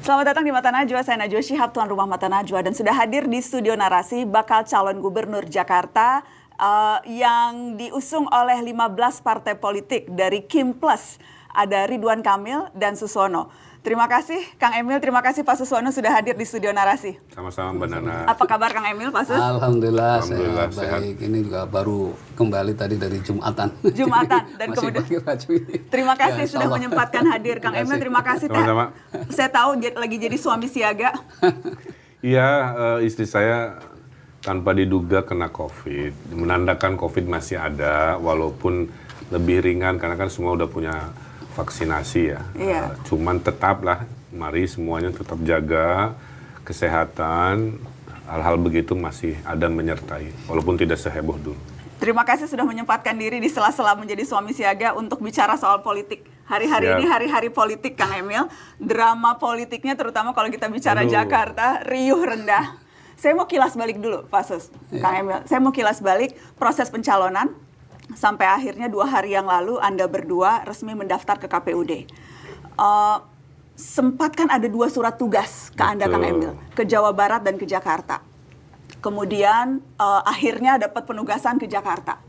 Selamat datang di Mata Najwa, saya Najwa Shihab, tuan rumah Mata Najwa, dan sudah hadir di studio narasi bakal calon gubernur Jakarta yang diusung oleh 15 partai politik dari Kim Plus. Ada Ridwan Kamil dan Suswono. Terima kasih Kang Emil, terima kasih Pak Suswono sudah hadir di studio narasi. Sama-sama Mbak Nana. Apa kabar Kang Emil, Pak Sus? Alhamdulillah Alhamdulillah saya baik. Ini juga baru kembali tadi dari Jumatan. Jumatan dan Masih kemudian pakai baju ini. terima kasih Ya, sudah insyaallah. menyempatkan hadir Kang Emil, terima kasih. Sama-sama. Saya tahu lagi jadi suami siaga. Iya, istri saya tanpa diduga kena COVID. Menandakan COVID masih ada, walaupun lebih ringan karena kan semua udah punya vaksinasi ya. Iya. Cuman tetaplah, mari semuanya tetap jaga kesehatan. Hal-hal begitu masih ada menyertai, walaupun tidak seheboh dulu. Terima kasih sudah menyempatkan diri di sela-sela menjadi suami siaga untuk bicara soal politik. Hari-hari ini hari-hari politik Kang Emil. Drama politiknya terutama kalau kita bicara Jakarta, riuh rendah. Saya mau kilas balik dulu Pak Sus, Kang Emil. Saya mau kilas balik proses pencalonan sampai akhirnya 2 hari yang lalu Anda berdua resmi mendaftar ke KPUD. Sempat kan ada 2 surat tugas ke Anda Kang Emil, ke Jawa Barat dan ke Jakarta. Kemudian akhirnya dapat penugasan ke Jakarta.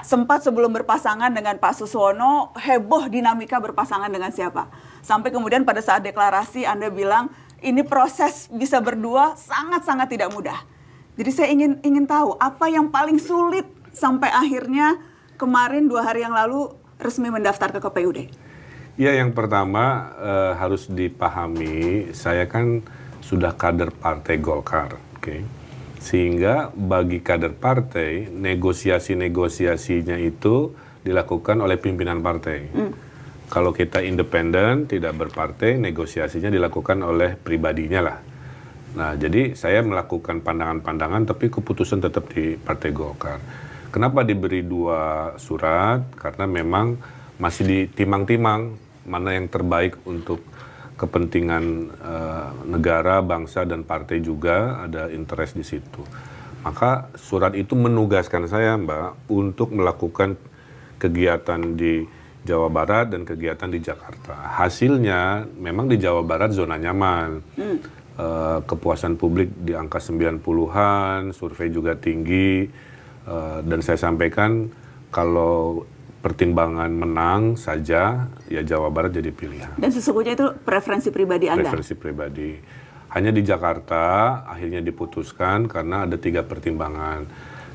Sempat sebelum berpasangan dengan Pak Suswono, heboh dinamika berpasangan dengan siapa. Sampai kemudian pada saat deklarasi Anda bilang, ini proses bisa berdua sangat-sangat tidak mudah. Jadi saya ingin tahu, apa yang paling sulit sampai akhirnya kemarin 2 hari yang lalu resmi mendaftar ke KPUD? Ya, yang pertama harus dipahami, saya kan sudah kader partai Golkar, oke? Sehingga bagi kader partai, negosiasi-negosiasinya itu dilakukan oleh pimpinan partai. Kalau kita independen, tidak berpartai, negosiasinya dilakukan oleh pribadinya lah. Nah, jadi saya melakukan pandangan-pandangan, tapi keputusan tetap di Partai Golkar. Kenapa diberi 2 surat? Karena memang masih ditimang-timang mana yang terbaik untuk kepentingan negara, bangsa, dan partai juga ada interest di situ. Maka surat itu menugaskan saya, Mbak, untuk melakukan kegiatan di Jawa Barat dan kegiatan di Jakarta. Hasilnya memang di Jawa Barat zona nyaman. Kepuasan publik di angka 90-an, survei juga tinggi. Dan saya sampaikan kalau pertimbangan menang saja, ya Jawa Barat jadi pilihan. Dan sesungguhnya itu preferensi pribadi Anda? Preferensi pribadi. Hanya di Jakarta akhirnya diputuskan karena ada 3 pertimbangan.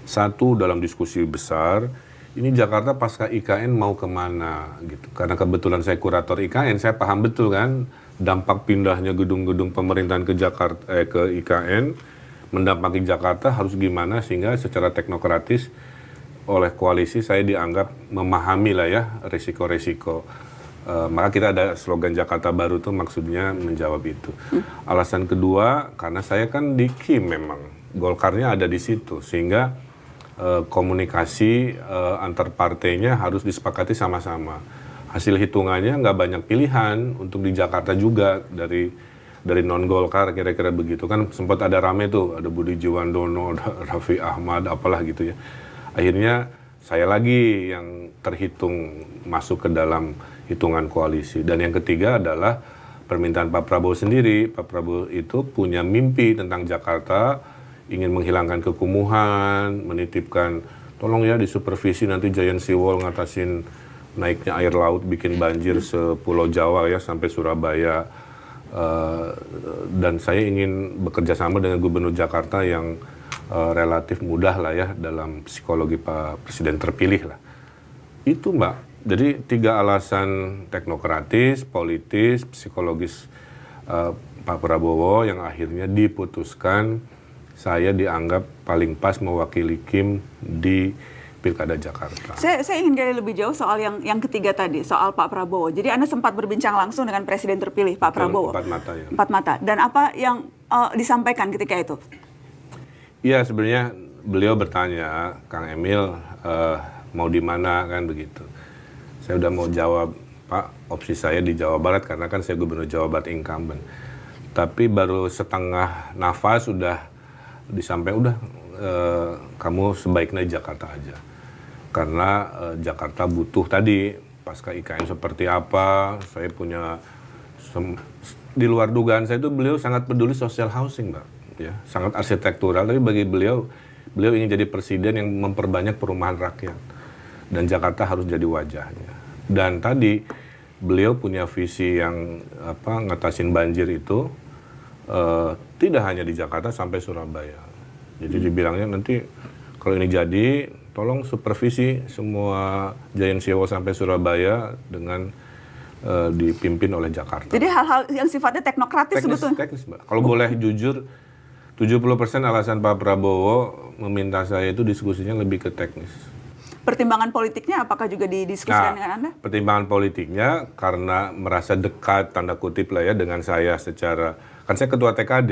1, dalam diskusi besar, ini Jakarta pasca IKN mau kemana gitu. Karena kebetulan saya kurator IKN, saya paham betul kan dampak pindahnya gedung-gedung pemerintahan ke Jakarta ke IKN, mendampaki Jakarta harus gimana sehingga secara teknokratis oleh koalisi saya dianggap memahami lah ya risiko-risiko. Maka kita ada slogan Jakarta Baru tuh maksudnya menjawab itu. Alasan kedua, karena saya kan di Kim memang, Golkarnya ada di situ, sehingga komunikasi antar partainya harus disepakati sama-sama. Hasil hitungannya nggak banyak pilihan untuk di Jakarta juga dari non-Golkar kira-kira begitu. Kan sempat ada rame tuh, ada Budi Jiwandono, ada Raffi Ahmad, apalah gitu ya. Akhirnya saya lagi yang terhitung masuk ke dalam hitungan koalisi. Dan yang ketiga adalah permintaan Pak Prabowo sendiri. Pak Prabowo itu punya mimpi tentang Jakarta, ingin menghilangkan kekumuhan, menitipkan tolong ya disupervisi nanti Giant Seawall ngatasin naiknya air laut, bikin banjir sepulau Jawa ya sampai Surabaya. Dan saya ingin bekerja sama dengan Gubernur Jakarta yang relatif mudah lah ya dalam psikologi Pak Presiden terpilih lah. Itu Mbak. Jadi 3 alasan teknokratis, politis, psikologis Pak Prabowo yang akhirnya diputuskan saya dianggap paling pas mewakili Kim di Pilkada Jakarta. Saya ingin gali lebih jauh soal yang ketiga tadi, soal Pak Prabowo. Jadi Anda sempat berbincang langsung dengan Presiden terpilih Pak Prabowo. 4 mata ya. 4 mata. Dan apa yang disampaikan ketika itu? Iya, sebenarnya beliau bertanya, Kang Emil mau di mana kan begitu. Saya udah mau jawab, Pak, opsi saya di Jawa Barat karena kan saya Gubernur Jawa Barat incumbent. Tapi baru setengah nafas udah disampaikan, kamu sebaiknya di Jakarta aja. Karena Jakarta butuh tadi pasca IKN seperti apa, saya punya di luar dugaan saya itu beliau sangat peduli social housing, Mbak. Ya, sangat arsitektural, tapi bagi beliau ingin jadi presiden yang memperbanyak perumahan rakyat. Dan Jakarta harus jadi wajahnya. Dan tadi beliau punya visi yang ngatasin banjir itu tidak hanya di Jakarta sampai Surabaya. Jadi dibilangnya nanti kalau ini jadi, tolong supervisi semua Giant Sea Wall sampai Surabaya dengan dipimpin oleh Jakarta. Jadi hal-hal yang sifatnya teknokratis sebetulnya. Teknis, Mbak. Kalau boleh jujur, 70% alasan Pak Prabowo meminta saya itu diskusinya lebih ke teknis. Pertimbangan politiknya apakah juga didiskusikan dengan Anda? Pertimbangan politiknya karena merasa dekat, tanda kutip lah ya, dengan saya secara, kan saya ketua TKD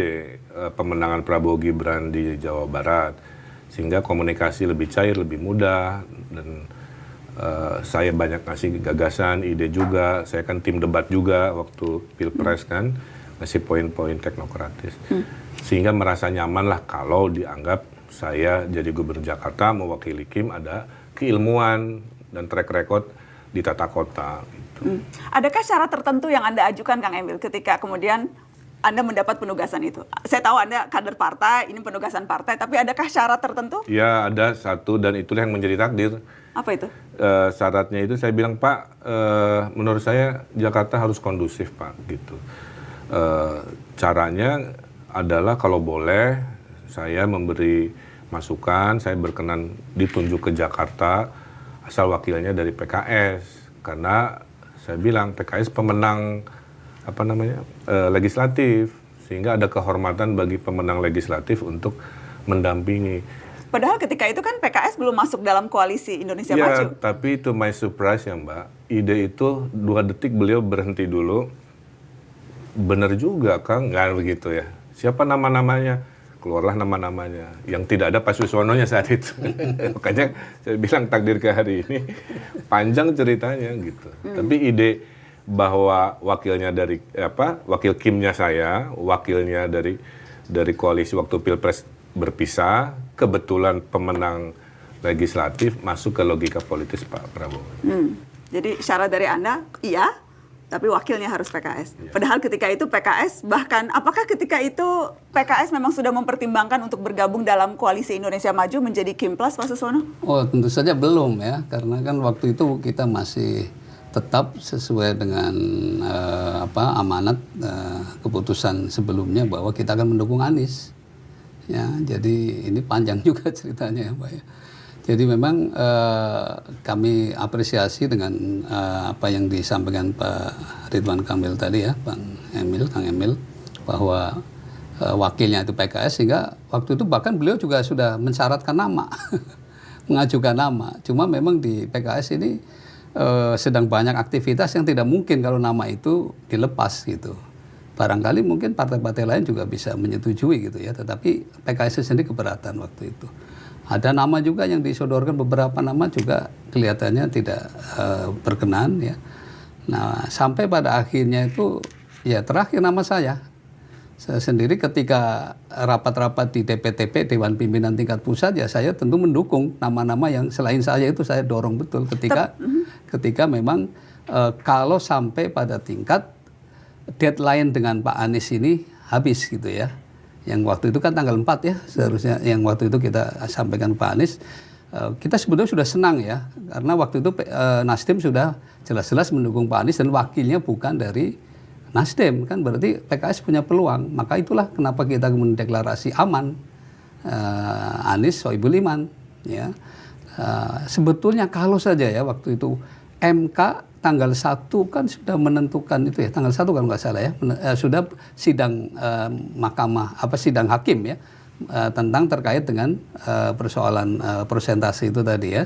pemenangan Prabowo Gibran di Jawa Barat, sehingga komunikasi lebih cair, lebih mudah, dan saya banyak ngasih gagasan, ide juga. Saya kan tim debat juga waktu Pilpres kan, ngasih poin-poin teknokratis. Sehingga merasa nyaman lah kalau dianggap saya jadi gubernur Jakarta mewakili Kim ada keilmuan dan track record di tata kota. Gitu. Adakah syarat tertentu yang Anda ajukan, Kang Emil, ketika kemudian Anda mendapat penugasan itu? Saya tahu Anda kader partai, ini penugasan partai, tapi adakah syarat tertentu? Ya, ada satu, dan itulah yang menjadi takdir. Apa itu? Syaratnya itu saya bilang, Pak, menurut saya Jakarta harus kondusif, Pak, gitu. Caranya adalah kalau boleh saya memberi masukan, saya berkenan ditunjuk ke Jakarta asal wakilnya dari PKS, karena saya bilang PKS pemenang legislatif, sehingga ada kehormatan bagi pemenang legislatif untuk mendampingi. Padahal ketika itu kan PKS belum masuk dalam koalisi Indonesia ya, Maju. Tapi itu my surprise ya, Mbak. Ide itu 2 detik beliau berhenti dulu. Bener juga, Kang, nggak begitu ya. Siapa nama-namanya? Keluarlah nama-namanya. Yang tidak ada Pak Suswono-nya saat itu. Makanya saya bilang takdir ke hari ini panjang ceritanya gitu. Tapi ide bahwa wakilnya dari wakil Kimnya saya, wakilnya dari koalisi waktu Pilpres berpisah, kebetulan pemenang legislatif masuk ke logika politis Pak Prabowo. Jadi syarat dari Anda iya, tapi wakilnya harus PKS. Ya. Padahal ketika itu PKS, bahkan apakah ketika itu PKS memang sudah mempertimbangkan untuk bergabung dalam koalisi Indonesia Maju menjadi Kim Plus, Pak Suswono? Oh, tentu saja belum ya, karena kan waktu itu kita masih tetap sesuai dengan amanat keputusan sebelumnya bahwa kita akan mendukung Anies. Ya, jadi ini panjang juga ceritanya ya, Pak ya. Jadi memang kami apresiasi dengan apa yang disampaikan Pak Ridwan Kamil tadi ya, Kang Emil, bahwa wakilnya itu PKS, sehingga waktu itu bahkan beliau juga sudah mensyaratkan nama, mengajukan nama. Cuma memang di PKS ini sedang banyak aktivitas yang tidak mungkin kalau nama itu dilepas gitu. Barangkali mungkin partai-partai lain juga bisa menyetujui gitu ya, tetapi PKS sendiri keberatan waktu itu. Ada nama juga yang disodorkan, beberapa nama juga kelihatannya tidak berkenan ya. Nah, sampai pada akhirnya itu ya terakhir nama saya. Saya sendiri ketika rapat-rapat di DPTP, Dewan Pimpinan Tingkat Pusat, ya saya tentu mendukung nama-nama yang selain saya itu saya dorong betul ketika memang kalau sampai pada tingkat deadline dengan Pak Anies ini habis gitu ya. Yang waktu itu kan tanggal 4 ya seharusnya, yang waktu itu kita sampaikan Pak Anies, kita sebetulnya sudah senang ya, karena waktu itu Nasdem sudah jelas-jelas mendukung Pak Anies dan wakilnya bukan dari Nasdem, kan berarti PKS punya peluang. Maka itulah kenapa kita kemudian deklarasi aman Anies Sohibul Iman ya. Sebetulnya kalau saja ya waktu itu MK tanggal 1 kan sudah menentukan itu ya, tanggal 1 kalau nggak salah ya, sudah sidang sidang hakim ya, tentang terkait dengan persoalan persentase itu tadi ya,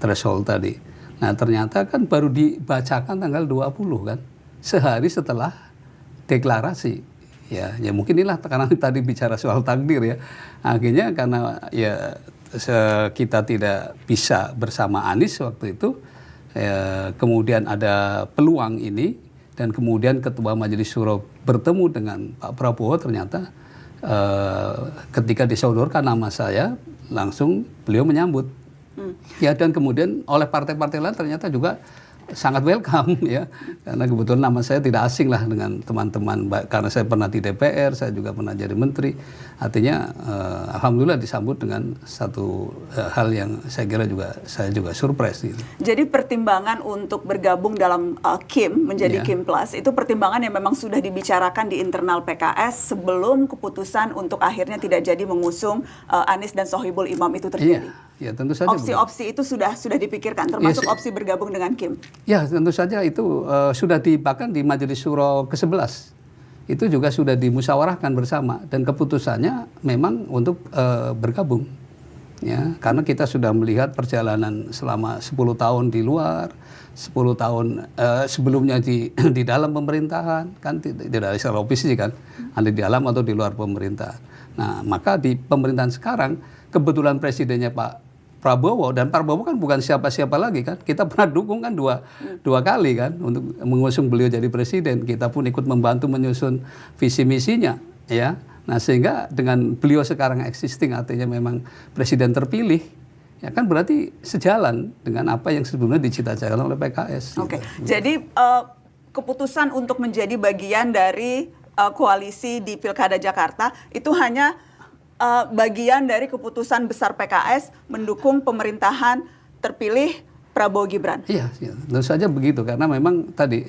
threshold tadi. Nah ternyata kan baru dibacakan tanggal 20 kan, sehari setelah deklarasi. Ya mungkin inilah karena tadi bicara soal takdir ya, akhirnya karena ya kita tidak bisa bersama Anies waktu itu, kemudian ada peluang ini, dan kemudian Ketua Majelis Syuro bertemu dengan Pak Prabowo, ternyata ketika disodorkan nama saya, langsung beliau menyambut. Ya, dan kemudian oleh partai-partai lain ternyata juga sangat welcome ya, karena kebetulan nama saya tidak asing lah dengan teman-teman, karena saya pernah di DPR, saya juga pernah jadi menteri, artinya alhamdulillah disambut dengan satu hal yang saya kira saya juga surprise gitu. Jadi pertimbangan untuk bergabung dalam KIM menjadi KIM Plus itu pertimbangan yang memang sudah dibicarakan di internal PKS sebelum keputusan untuk akhirnya tidak jadi mengusung Anies dan Sohibul Imam itu terjadi. Ya, tentu saja. Opsi-opsi itu sudah dipikirkan, termasuk opsi bergabung dengan KIM. Ya, tentu saja itu sudah bahkan di Majelis Syuro ke-11 itu juga sudah dimusyawarahkan bersama, dan keputusannya memang untuk bergabung. Ya, karena kita sudah melihat perjalanan selama 10 tahun di luar, 10 tahun sebelumnya di dalam pemerintahan, kan tidak ada oposisi kan, ada di dalam atau di luar pemerintahan. Nah, maka di pemerintahan sekarang kebetulan presidennya Pak Prabowo, dan Prabowo kan bukan siapa-siapa lagi kan, kita pernah dukung kan dua kali kan untuk mengusung beliau jadi presiden, kita pun ikut membantu menyusun visi misinya ya. Nah, sehingga dengan beliau sekarang existing, artinya memang presiden terpilih, ya kan berarti sejalan dengan apa yang sebelumnya dicita-citakan oleh PKS. Oke, jadi keputusan untuk menjadi bagian dari koalisi di Pilkada Jakarta itu hanya bagian dari keputusan besar PKS mendukung pemerintahan terpilih Prabowo Gibran. Iya, tentu saja begitu, karena memang tadi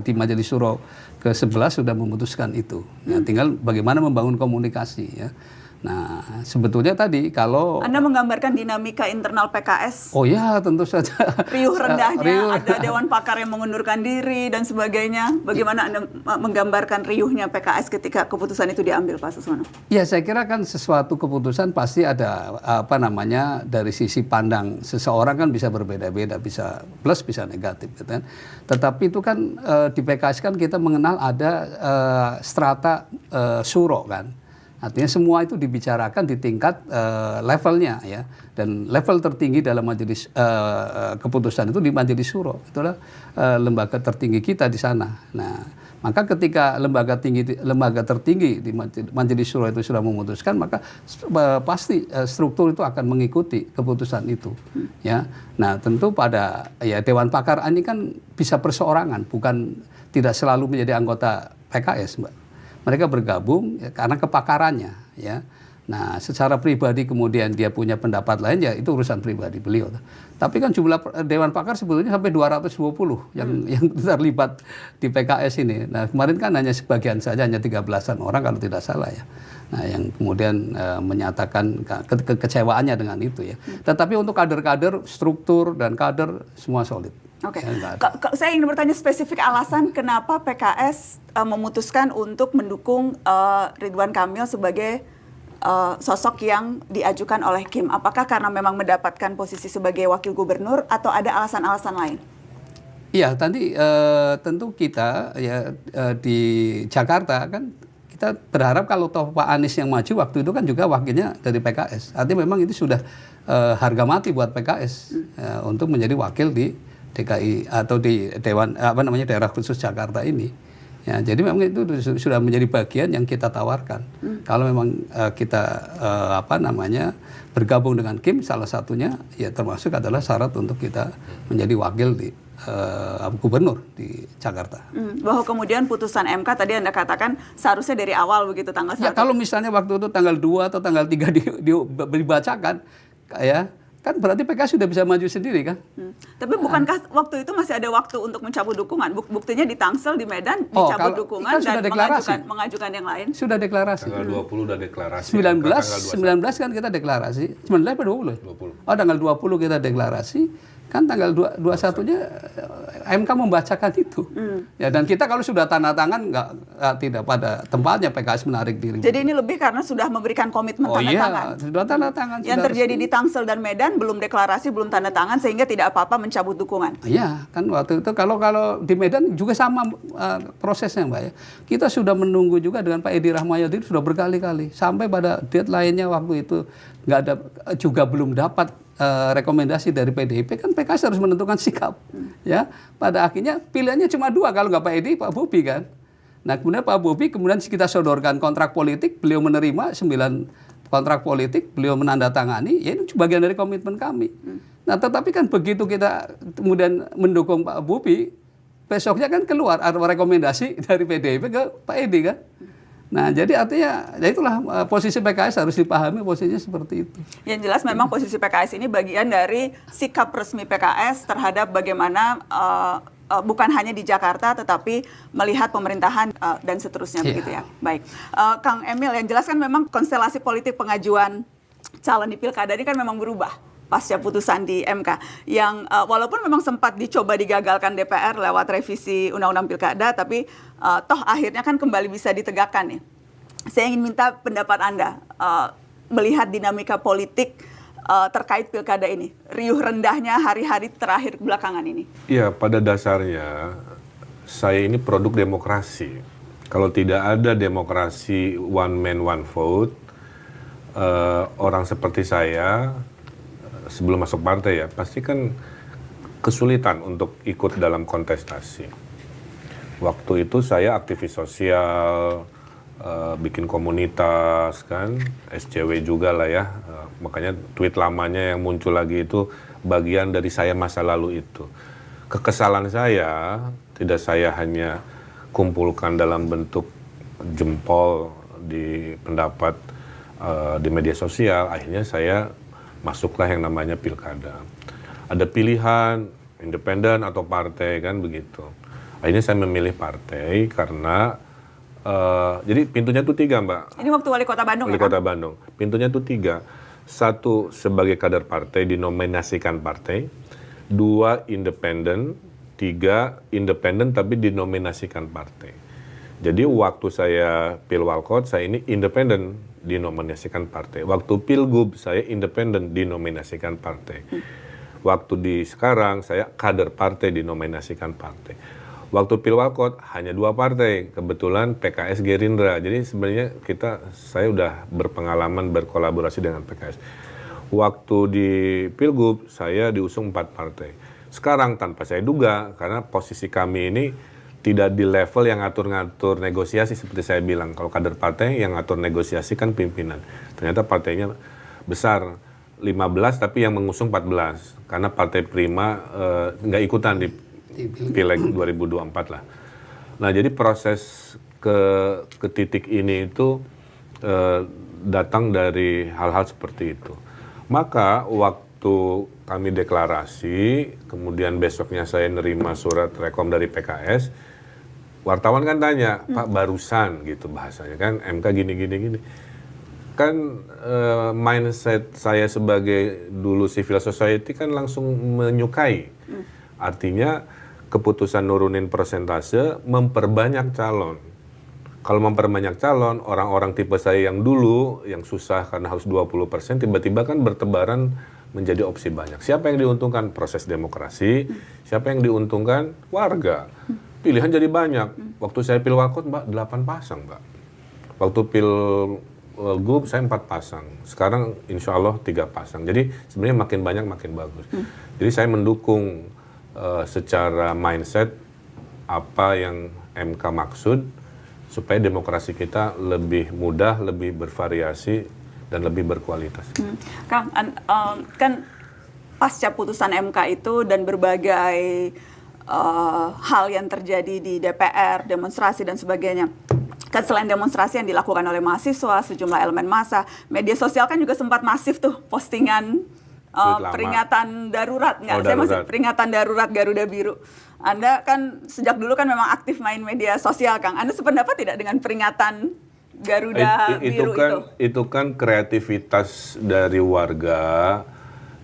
di Majelis Syuro ke-11 sudah memutuskan itu. Ya, tinggal bagaimana membangun komunikasi ya. Nah, sebetulnya tadi kalau Anda menggambarkan dinamika internal PKS. Oh ya, tentu saja. Riuh rendahnya, ada Dewan Pakar yang mengundurkan diri dan sebagainya. Bagaimana Anda menggambarkan riuhnya PKS ketika keputusan itu diambil, Pak Suswono? Ya, saya kira kan sesuatu keputusan pasti ada dari sisi pandang seseorang kan bisa berbeda-beda, bisa plus bisa negatif gitu kan. Tetapi itu kan di PKS kan kita mengenal ada strata syuro kan. Artinya semua itu dibicarakan di tingkat levelnya ya, dan level tertinggi dalam majelis keputusan itu di Majelis Syuro, itulah lembaga tertinggi kita di sana. Nah, maka ketika lembaga tertinggi di Majelis Syuro itu sudah memutuskan, maka pasti struktur itu akan mengikuti keputusan itu ya. Nah, tentu pada ya Dewan Pakar ini kan bisa perseorangan, bukan tidak selalu menjadi anggota PKS, Mbak. Mereka bergabung ya, karena kepakarannya ya. Nah, secara pribadi kemudian dia punya pendapat lain ya itu urusan pribadi beliau. Tapi kan jumlah Dewan Pakar sebetulnya sampai 220 yang terlibat di PKS ini. Nah, kemarin kan hanya sebagian saja, hanya 13-an orang kalau tidak salah ya. Nah, yang kemudian menyatakan kekecewaannya dengan itu ya. Tetapi untuk kader-kader, struktur dan kader semua solid. Oke, saya ingin bertanya spesifik alasan kenapa PKS memutuskan untuk mendukung Ridwan Kamil sebagai sosok yang diajukan oleh KIM. Apakah karena memang mendapatkan posisi sebagai wakil gubernur atau ada alasan-alasan lain? Iya, tadi tentu kita ya di Jakarta kan kita berharap kalau toh Pak Anies yang maju waktu itu kan juga wakilnya dari PKS. Artinya memang itu sudah harga mati buat PKS untuk menjadi wakil di DKI atau di daerah khusus Jakarta ini. Ya, jadi memang itu sudah menjadi bagian yang kita tawarkan. Kalau memang kita bergabung dengan KIM, salah satunya ya termasuk adalah syarat untuk kita menjadi wakil di gubernur di Jakarta. Bahwa kemudian putusan MK tadi Anda katakan seharusnya dari awal begitu tanggal 1. Ya, kalau misalnya waktu itu tanggal 2 atau tanggal 3 dibacakan ya kan berarti PKS sudah bisa maju sendiri kan? Tapi bukankah waktu itu masih ada waktu untuk mencabut dukungan? Buktinya di Tangsel, di Medan dicabut dukungan dan mengajukan yang lain. Sudah deklarasi. Tanggal 20 udah deklarasi. 19 kan kita deklarasi. 19 apa 20? 20. Oh, tanggal 20 kita deklarasi. Kan tanggal 21-nya MK membacakan itu. Ya, dan kita kalau sudah tanda tangan tidak pada tempatnya PKS menarik diri. Jadi ini lebih karena sudah memberikan komitmen tanda tangan. Sudah tanda tangan. Yang terjadi di Tangsel dan Medan belum deklarasi, belum tanda tangan sehingga tidak apa-apa mencabut dukungan. Iya, kan waktu itu kalau di Medan juga sama prosesnya, Mbak ya. Kita sudah menunggu juga dengan Pak Edi Rahmayadi sudah berkali-kali sampai pada deadline-nya waktu itu nggak ada, juga belum dapat rekomendasi dari PDIP, kan PKS harus menentukan sikap ya. Pada akhirnya pilihannya cuma 2, kalau nggak Pak Edi, Pak Bobi kan. Nah, kemudian Pak Bobi kemudian kita sodorkan kontrak politik, beliau menerima 9 kontrak politik, beliau menandatangani, ya itu bagian dari komitmen kami. Nah, tetapi kan begitu kita kemudian mendukung Pak Bobi, besoknya kan keluar rekomendasi dari PDIP ke Pak Edi kan. Nah, jadi artinya ya itulah posisi PKS harus dipahami posisinya seperti itu. Yang jelas memang posisi PKS ini bagian dari sikap resmi PKS terhadap bagaimana bukan hanya di Jakarta tetapi melihat pemerintahan dan seterusnya begitu ya. Baik, Kang Emil, yang jelas kan memang konstelasi politik pengajuan calon di Pilkada ini kan memang berubah pasca putusan di MK yang walaupun memang sempat dicoba digagalkan DPR lewat revisi Undang-Undang Pilkada, tapi toh akhirnya kan kembali bisa ditegakkan nih. Saya ingin minta pendapat Anda melihat dinamika politik terkait Pilkada ini, riuh rendahnya hari-hari terakhir belakangan ini. Ya, pada dasarnya saya ini produk demokrasi. Kalau tidak ada demokrasi one man one vote, orang seperti saya sebelum masuk partai ya, pasti kan kesulitan untuk ikut dalam kontestasi. Waktu itu saya aktivis sosial, bikin komunitas kan, SCW juga lah ya, makanya tweet lamanya yang muncul lagi itu bagian dari saya masa lalu itu. Kekesalan saya, tidak saya hanya kumpulkan dalam bentuk jempol di pendapat di media sosial, akhirnya saya masuklah yang namanya pilkada. Ada pilihan independen atau partai kan begitu. Akhirnya saya memilih partai karena jadi pintunya tuh 3, Mbak. Ini waktu Wali Kota Bandung Wali Kota Bandung. Pintunya tuh 3. 1 sebagai kader partai dinominasikan partai. 2 independen. 3 independen tapi dinominasikan partai. Jadi waktu saya Pilwalkot saya ini independen dinominasikan partai. Waktu Pilgub saya independen dinominasikan partai. Waktu di sekarang saya kader partai dinominasikan partai. Waktu Pilwalkot hanya 2 partai, kebetulan PKS Gerindra. Jadi sebenarnya saya udah berpengalaman berkolaborasi dengan PKS. Waktu di Pilgub saya diusung 4 partai. Sekarang tanpa saya duga karena posisi kami ini tidak di level yang ngatur-ngatur negosiasi seperti saya bilang. Kalau kader partai yang ngatur negosiasi kan pimpinan. Ternyata partainya besar, 15 tapi yang mengusung 14. Karena Partai Prima nggak ikutan di Pileg 2024 lah. Nah jadi proses ke titik ini itu datang dari hal-hal seperti itu. Maka waktu kami deklarasi, kemudian besoknya saya nerima surat rekom dari PKS, wartawan kan tanya, Pak barusan gitu bahasanya kan, MK gini. Kan mindset saya sebagai dulu civil society kan langsung menyukai. Artinya keputusan nurunin persentase memperbanyak calon. Kalau memperbanyak calon, orang-orang tipe saya yang dulu, yang susah karena harus 20%, tiba-tiba kan bertebaran menjadi opsi banyak. Siapa yang diuntungkan? Proses demokrasi. Siapa yang diuntungkan? Warga. Pilihan jadi banyak. Waktu saya Pilwalkot, Mbak, 8 pasang, Mbak. Waktu Pilgub, saya 4 pasang. Sekarang insya Allah 3 pasang. Jadi sebenarnya makin banyak, makin bagus. Jadi saya mendukung secara mindset apa yang MK maksud, supaya demokrasi kita lebih mudah, lebih bervariasi, dan lebih berkualitas. Kang, kan pasca putusan MK itu dan berbagai hal yang terjadi di DPR, demonstrasi dan sebagainya. Kan selain demonstrasi yang dilakukan oleh mahasiswa, sejumlah elemen massa, media sosial kan juga sempat masif tuh postingan peringatan darurat. Saya masih peringatan darurat Garuda Biru. Anda kan sejak dulu kan memang aktif main media sosial, Kang. Anda sependapat tidak dengan peringatan Garuda Biru itu? Itu kan kreativitas dari warga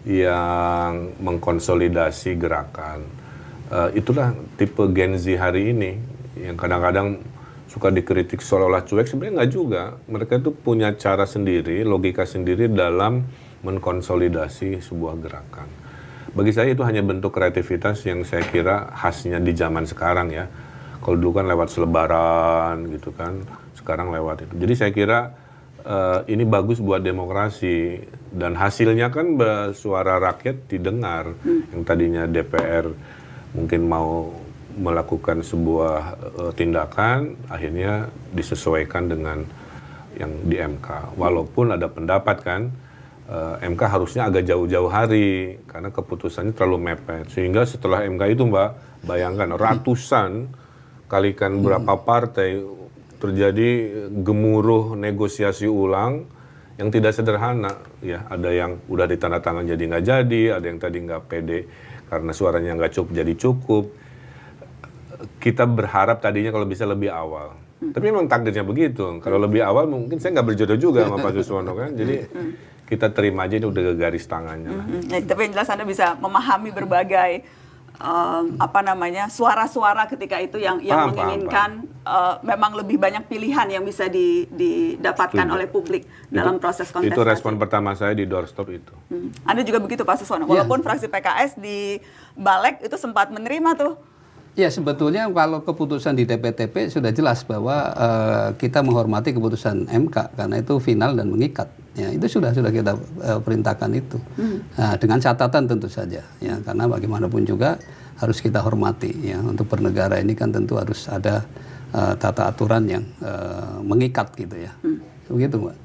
yang mengkonsolidasi gerakan. Itulah tipe Gen Z hari ini yang kadang-kadang suka dikritik seolah-olah cuek, sebenarnya nggak juga. Mereka itu punya cara sendiri, logika sendiri dalam mengkonsolidasi sebuah gerakan. Bagi saya itu hanya bentuk kreativitas yang saya kira khasnya di zaman sekarang ya. Kalau dulu kan lewat selebaran gitu kan, sekarang lewat itu. Jadi saya kira ini bagus buat demokrasi dan hasilnya kan suara rakyat didengar. Yang tadinya DPR mungkin mau melakukan sebuah tindakan, akhirnya disesuaikan dengan yang di MK. Walaupun ada pendapat kan, MK harusnya agak jauh-jauh hari karena keputusannya terlalu mepet. Sehingga setelah MK itu Mbak, bayangkan ratusan kalikan berapa partai terjadi gemuruh negosiasi ulang yang tidak sederhana. Ya, ada yang udah ditandatangan jadi nggak jadi, ada yang tadi nggak pede karena suaranya nggak cukup jadi cukup. Kita berharap tadinya kalau bisa lebih awal. Tapi memang takdirnya begitu. Kalau lebih awal mungkin saya nggak berjodoh juga sama Pak Suswono kan. Jadi kita terima aja ini udah ke garis tangannya lah. Ya, tapi yang jelas Anda bisa memahami berbagai suara-suara ketika itu yang menginginkan memang lebih banyak pilihan yang bisa didapatkan oleh publik dalam proses kontestasi. Itu respon pertama saya di doorstop itu. Anda juga begitu Pak Suswono. Walaupun fraksi PKS di Balik itu sempat menerima tuh. Ya, sebetulnya kalau keputusan di DPTP sudah jelas bahwa kita menghormati keputusan MK karena itu final dan mengikat. Ya, itu sudah kita perintahkan itu. Nah, dengan catatan tentu saja, ya, karena bagaimanapun juga harus kita hormati. Ya, untuk bernegara ini kan tentu harus ada tata aturan yang mengikat gitu ya. Begitu, Mbak.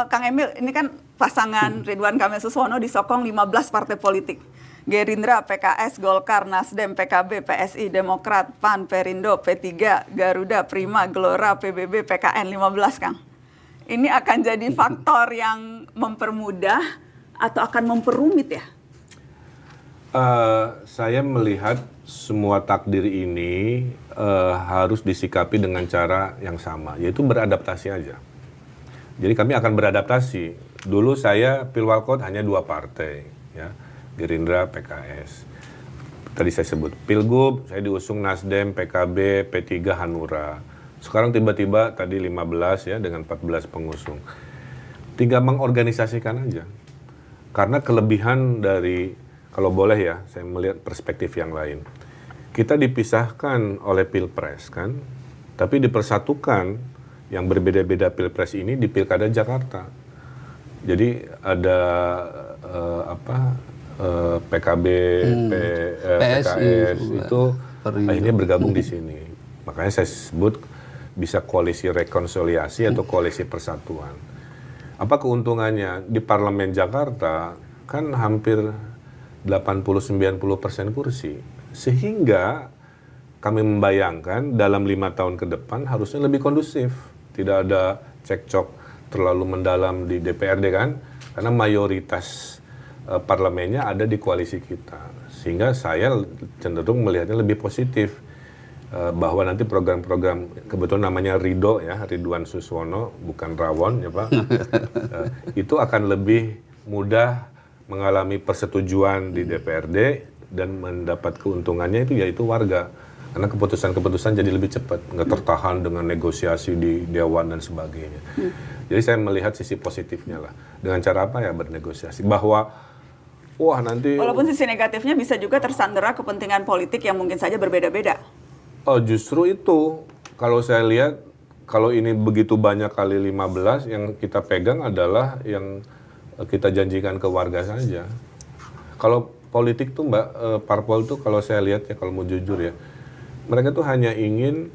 Kang Emil, ini kan pasangan Ridwan Kamil Suswono disokong 15 partai politik. Gerindra, PKS, Golkar, Nasdem, PKB, PSI, Demokrat, PAN, Perindo, P3, Garuda, Prima, Gelora, PBB, PKN, 15 Kang. Ini akan jadi faktor yang mempermudah atau akan memperumit ya? Saya melihat semua takdir ini harus disikapi dengan cara yang sama, yaitu beradaptasi aja. Jadi kami akan beradaptasi. Dulu saya Pilwalkot hanya 2 partai, ya. Gerindra, PKS. Tadi saya sebut Pilgub, saya diusung Nasdem, PKB, P3, Hanura. Sekarang tiba-tiba tadi 15 ya dengan 14 pengusung. Tinggal mengorganisasikan aja. Karena kelebihan dari, kalau boleh ya, saya melihat perspektif yang lain. Kita dipisahkan oleh Pilpres kan, tapi dipersatukan yang berbeda-beda Pilpres ini di Pilkada Jakarta. Jadi ada PKB, PKS itu akhirnya bergabung di sini. Makanya saya sebut bisa koalisi rekonsiliasi atau koalisi persatuan. Apa keuntungannya? Di Parlemen Jakarta kan hampir 80-90% kursi. Sehingga kami membayangkan dalam 5 tahun ke depan harusnya lebih kondusif. Tidak ada cekcok terlalu mendalam di DPRD kan. Karena mayoritas parlemennya ada di koalisi kita, sehingga saya cenderung melihatnya lebih positif bahwa nanti program-program kebetulan namanya Ridho ya, Ridwan Suswono bukan Rawon ya Pak, itu akan lebih mudah mengalami persetujuan di DPRD dan mendapat keuntungannya itu yaitu warga, karena keputusan-keputusan jadi lebih cepat, nggak tertahan dengan negosiasi di Dewan dan sebagainya. Jadi saya melihat sisi positifnya lah, dengan cara apa ya bernegosiasi, bahwa wah nanti... Walaupun sisi negatifnya bisa juga tersandera kepentingan politik yang mungkin saja berbeda-beda. Oh justru itu, kalau saya lihat, kalau ini begitu banyak kali 15, yang kita pegang adalah yang kita janjikan ke warga saja. Kalau politik tuh Mbak, parpol tuh kalau saya lihat ya, kalau mau jujur ya, mereka tuh hanya ingin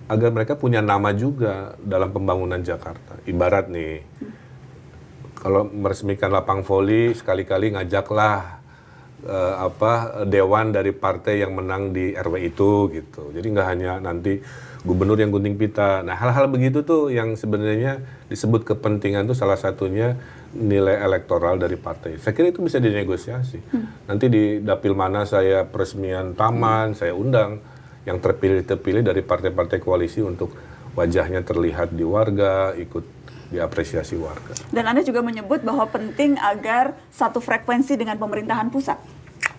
agar mereka punya nama juga dalam pembangunan Jakarta. Ibarat nih, kalau meresmikan lapang voli, sekali-kali ngajaklah dewan dari partai yang menang di RW itu gitu. Jadi nggak hanya nanti gubernur yang gunting pita. Nah hal-hal begitu tuh yang sebenarnya disebut kepentingan tuh salah satunya nilai elektoral dari partai. Saya kira itu bisa dinegosiasi. Nanti di dapil mana saya peresmian taman, saya undang yang terpilih dari partai-partai koalisi untuk wajahnya terlihat di warga, ikut diapresiasi warga. Dan Anda juga menyebut bahwa penting agar satu frekuensi dengan pemerintahan pusat.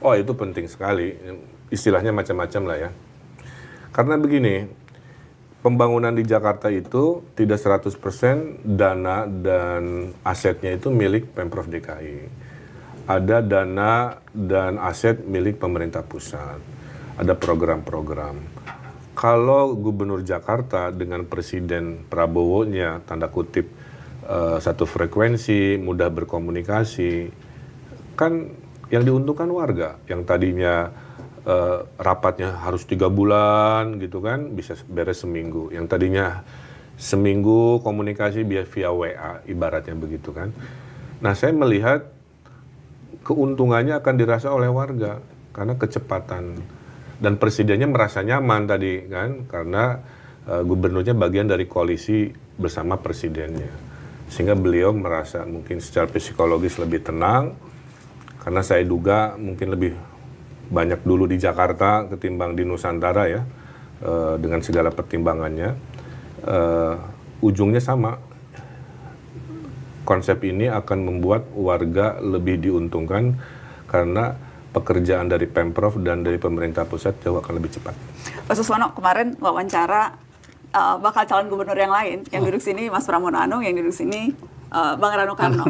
Oh itu penting sekali, istilahnya macam-macam lah ya. Karena begini, pembangunan di Jakarta itu tidak 100% dana dan asetnya itu milik Pemprov DKI. Ada dana dan aset milik pemerintah pusat. Ada program-program. Kalau Gubernur Jakarta dengan Presiden Prabowo-nya, tanda kutip, satu frekuensi, mudah berkomunikasi, kan yang diuntungkan warga. Yang tadinya rapatnya harus 3 bulan gitu kan, bisa beres seminggu. Yang tadinya seminggu komunikasi via WA, ibaratnya begitu kan. Nah, saya melihat keuntungannya akan dirasa oleh warga karena kecepatan, dan presidennya merasa nyaman tadi kan, karena gubernurnya bagian dari koalisi bersama presidennya, sehingga beliau merasa mungkin secara psikologis lebih tenang, karena saya duga mungkin lebih banyak dulu di Jakarta ketimbang di Nusantara ya, dengan segala pertimbangannya. Ujungnya sama, konsep ini akan membuat warga lebih diuntungkan karena pekerjaan dari Pemprov dan dari pemerintah pusat jauh akan lebih cepat. Pak Suswono, kemarin wawancara bakal calon gubernur yang lain, yang duduk sini Mas Pramono Anung, yang duduk sini Bang Rano Karno.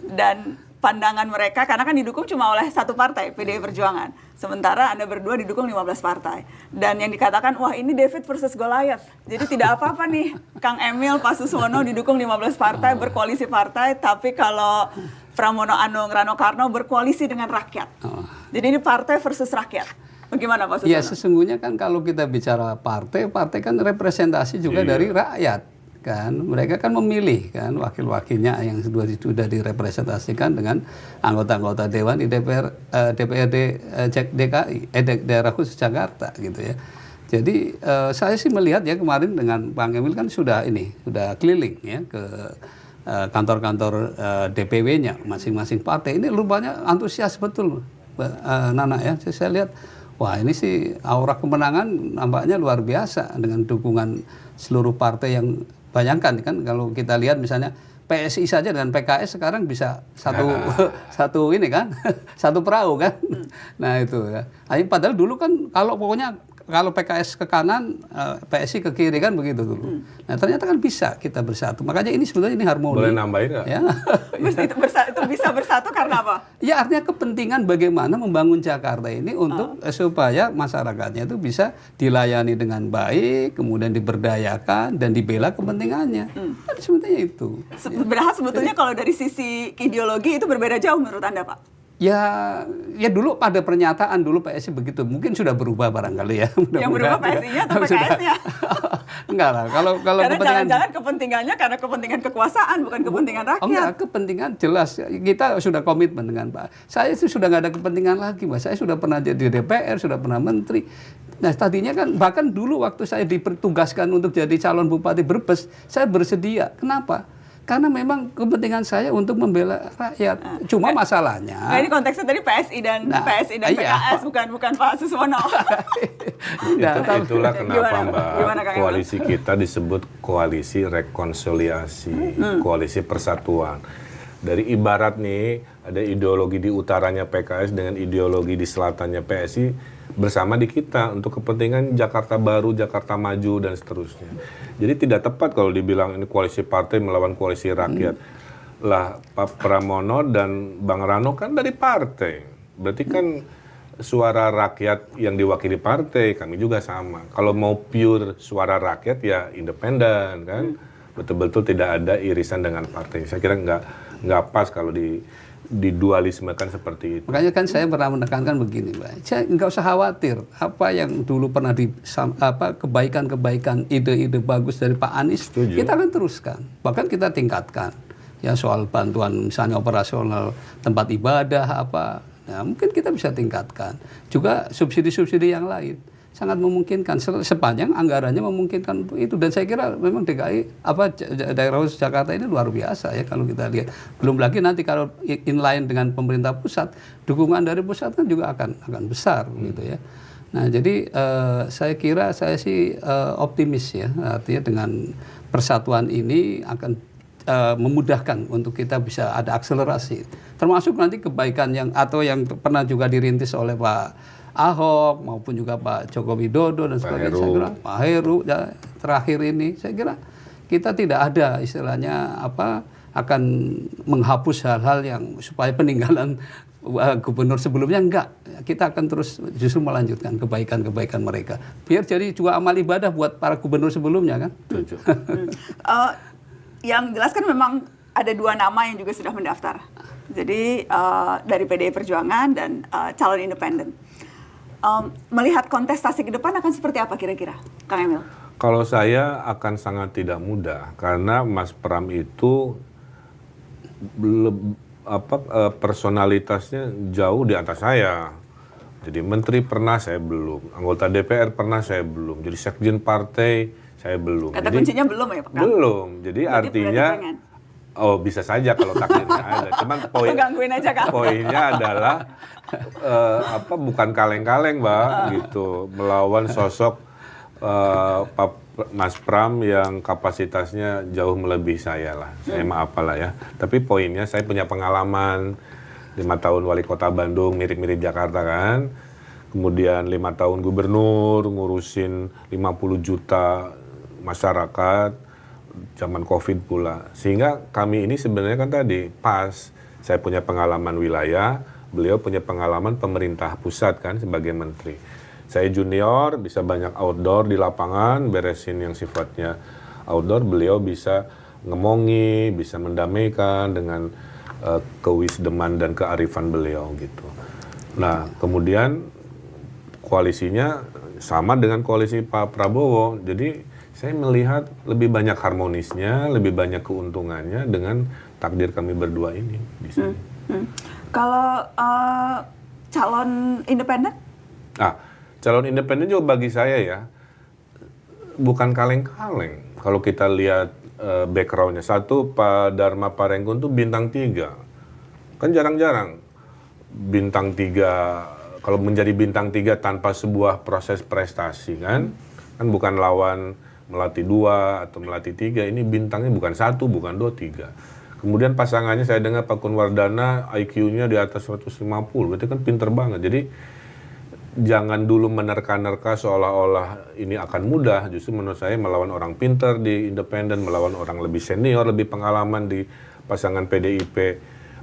Dan pandangan mereka, karena kan didukung cuma oleh satu partai, PDI Perjuangan. Sementara Anda berdua didukung 15 partai. Dan yang dikatakan, wah ini David versus Goliath. Jadi tidak apa-apa nih, Kang Emil, Pak Suswono didukung 15 partai, berkoalisi partai, tapi kalau Pramono Anung, Rano Karno berkoalisi dengan rakyat. Jadi ini partai versus rakyat. Bagaimana Pak Suswono? Ya sesungguhnya kan kalau kita bicara partai, partai kan representasi juga dari rakyat. Kan mereka kan memilih kan wakil-wakilnya yang sudah direpresentasikan dengan anggota-anggota dewan di DPRD DKI, daerah khusus Jakarta gitu ya. Jadi saya sih melihat ya kemarin dengan Bang Emil kan sudah keliling ya ke kantor-kantor DPW-nya masing-masing partai. Ini rupanya antusias betul, Nana ya. Saya lihat, wah ini sih aura kemenangan nampaknya luar biasa dengan dukungan seluruh partai yang, bayangkan kan kalau kita lihat misalnya PSI saja dengan PKS sekarang bisa satu ini kan, satu perahu kan. Nah itu ya. Padahal dulu kan kalau PKS ke kanan, PSI ke kiri kan begitu dulu. Nah ternyata kan bisa kita bersatu. Makanya ini sebetulnya ini harmoni. Boleh nambahin nggak? Ya. Itu bisa bersatu karena apa? Ya artinya kepentingan bagaimana membangun Jakarta ini untuk supaya masyarakatnya itu bisa dilayani dengan baik, kemudian diberdayakan dan dibela kepentingannya. Kan sebetulnya itu. Sebetulnya kalau dari sisi ideologi itu berbeda jauh menurut Anda Pak? Ya dulu pada pernyataan dulu PSI begitu, mungkin sudah berubah barangkali ya. Yang berubah PSI-nya atau PKS-nya? Enggak lah, kalau karena jangan-jangan kepentingannya karena kepentingan kekuasaan bukan kepentingan rakyat. Enggak, kepentingan jelas. Kita sudah komitmen dengan Pak. Saya itu sudah nggak ada kepentingan lagi, Mas. Saya sudah pernah jadi DPR, sudah pernah menteri. Nah, tadinya kan bahkan dulu waktu saya dipertugaskan untuk jadi calon Bupati Brebes, saya bersedia. Kenapa? Karena memang kepentingan saya untuk membela rakyat. Cuma masalahnya. Nah, ini konteksnya tadi PSI dan PKS bukan Pak Suswono. Itulah kenapa Mbak, koalisi kita disebut koalisi rekonsiliasi, koalisi persatuan. Dari ibarat nih ada ideologi di utaranya PKS dengan ideologi di selatannya PSI bersama di kita untuk kepentingan Jakarta Baru, Jakarta Maju dan seterusnya. Jadi tidak tepat kalau dibilang ini koalisi partai melawan koalisi rakyat. Lah Pak Pramono dan Bang Rano kan dari partai. Berarti kan suara rakyat yang diwakili partai, kami juga sama. Kalau mau pure suara rakyat ya independen kan. Betul-betul tidak ada irisan dengan partai. Saya kira nggak pas kalau didualismekan seperti itu. Makanya kan saya pernah menekankan begini, Mbak. Saya nggak usah khawatir apa yang dulu pernah kebaikan-kebaikan, ide-ide bagus dari Pak Anies, kita akan teruskan. Bahkan kita tingkatkan. Ya soal bantuan misalnya operasional tempat ibadah apa, nah, mungkin kita bisa tingkatkan. Juga subsidi-subsidi yang lain. Sangat memungkinkan sepanjang anggarannya memungkinkan untuk itu, dan saya kira memang DKI daerah khusus Jakarta ini luar biasa ya kalau kita lihat. Belum lagi nanti kalau inline dengan pemerintah pusat, dukungan dari pusat kan juga akan besar gitu ya. Nah jadi saya kira saya sih optimis ya, artinya dengan persatuan ini akan memudahkan untuk kita bisa ada akselerasi, termasuk nanti kebaikan yang pernah juga dirintis oleh Pak Ahok maupun juga Pak Joko Widodo dan sebagainya. Saya kira Pak Heru ya, terakhir ini saya kira kita tidak ada istilahnya akan menghapus hal-hal yang supaya peninggalan gubernur sebelumnya, enggak. Kita akan terus justru melanjutkan kebaikan-kebaikan mereka. Biar jadi juga amal ibadah buat para gubernur sebelumnya kan. Yang jelas kan memang ada 2 nama yang juga sudah mendaftar. Jadi dari PDI Perjuangan dan calon independen. Melihat kontestasi ke depan akan seperti apa kira-kira, Kang Emil? Kalau saya akan sangat tidak mudah karena Mas Pram itu personalitasnya jauh di atas saya. Jadi menteri pernah, saya belum. Anggota DPR pernah, saya belum. Jadi sekjen partai, saya belum. Kata Jadi, kuncinya belum ya Pak Kang? belum. Jadi artinya, berarti pengen. oh bisa saja kalau takdirnya ada. Cuman Gangguin aja Kang. poinnya adalah bukan kaleng-kaleng, Mbak, gitu. Melawan sosok Mas Pram yang kapasitasnya jauh melebihi saya lah. Saya maaf lah ya. Tapi poinnya saya punya pengalaman 5 tahun wali kota Bandung, mirip-mirip Jakarta kan. Kemudian 5 tahun gubernur, ngurusin 50 juta masyarakat, zaman COVID pula. Sehingga kami ini sebenarnya kan tadi pas, saya punya pengalaman wilayah, beliau punya pengalaman pemerintah pusat kan sebagai menteri. Saya junior, bisa banyak outdoor di lapangan, beresin yang sifatnya outdoor, beliau bisa ngemongi, bisa mendamaikan dengan kewisdeman dan kearifan beliau gitu. Nah, kemudian koalisinya sama dengan koalisi Pak Prabowo. Jadi saya melihat lebih banyak harmonisnya, lebih banyak keuntungannya dengan takdir kami berdua ini di sini. Kalau calon independen? Calon independen juga bagi saya ya bukan kaleng-kaleng. Kalau kita lihat backgroundnya, satu Pak Dharma Parengkun tuh bintang 3, kan jarang-jarang bintang 3 kalau menjadi bintang 3 tanpa sebuah proses prestasi kan bukan lawan Melati 2 atau Melati 3, ini bintangnya bukan 1, bukan 2, 3. Kemudian pasangannya saya dengar Pak Kunwardana IQ-nya di atas 150, berarti kan pinter banget. Jadi jangan dulu menerka-nerka seolah-olah ini akan mudah. Justru menurut saya melawan orang pintar di independen, melawan orang lebih senior, lebih pengalaman di pasangan PDIP.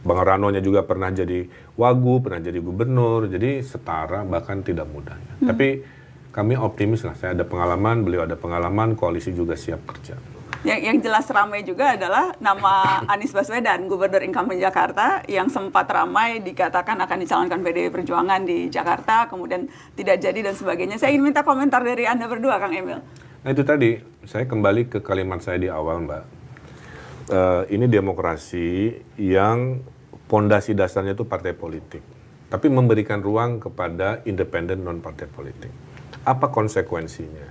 Bang Rano-nya juga pernah jadi wagub, pernah jadi gubernur, jadi setara bahkan tidak mudah. Tapi kami optimis lah, saya ada pengalaman, beliau ada pengalaman, koalisi juga siap kerja. Yang jelas ramai juga adalah nama Anies Baswedan, Gubernur Incumbent Jakarta, yang sempat ramai dikatakan akan dicalonkan PDI Perjuangan di Jakarta, kemudian tidak jadi dan sebagainya. Saya ingin minta komentar dari Anda berdua, Kang Emil. Nah itu tadi, saya kembali ke kalimat saya di awal, Mbak. Ini demokrasi yang pondasi dasarnya itu partai politik, tapi memberikan ruang kepada independen non-partai politik. Apa konsekuensinya?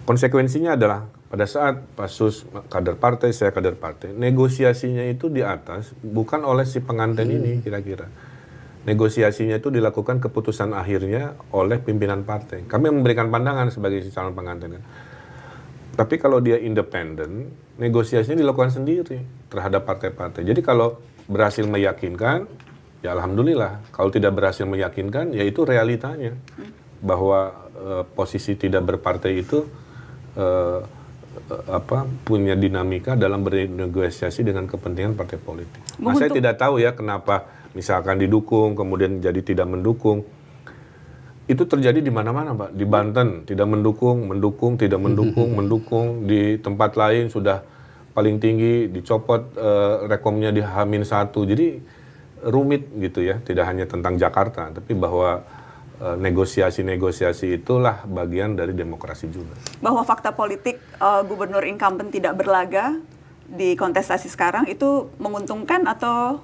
Konsekuensinya adalah pada saat Pak Sus kader partai, saya kader partai, negosiasinya itu di atas, bukan oleh si pengantin ini kira-kira. Negosiasinya itu dilakukan keputusan akhirnya oleh pimpinan partai. Kami memberikan pandangan sebagai si calon pengantin. Tapi kalau dia independen, negosiasinya dilakukan sendiri terhadap partai-partai. Jadi kalau berhasil meyakinkan, ya alhamdulillah. Kalau tidak berhasil meyakinkan, ya itu realitanya. Bahwa posisi tidak berpartai itu punya dinamika dalam bernegosiasi dengan kepentingan partai politik. Nah, saya tidak tahu ya kenapa misalkan didukung kemudian jadi tidak mendukung. Itu terjadi di mana-mana, Pak. Di Banten tidak mendukung, tidak mendukung, mendukung. Di tempat lain sudah paling tinggi dicopot rekomnya di H-1. Jadi rumit gitu ya. Tidak hanya tentang Jakarta, tapi bahwa negosiasi-negosiasi itulah bagian dari demokrasi juga. Bahwa fakta politik gubernur incumbent tidak berlaga di kontestasi sekarang itu menguntungkan atau